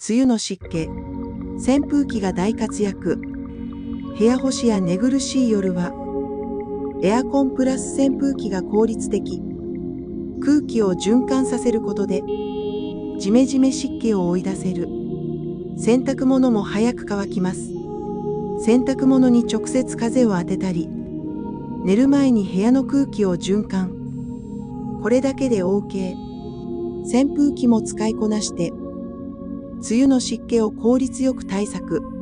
梅雨の湿気、扇風機が大活躍。部屋干しや寝苦しい夜は、エアコンプラス扇風機が効率的。空気を循環させることで、ジメジメ湿気を追い出せる。洗濯物も早く乾きます。洗濯物に直接風を当てたり、寝る前に部屋の空気を循環。これだけで OK。扇風機も使いこなして、梅雨の湿気を効率よく対策。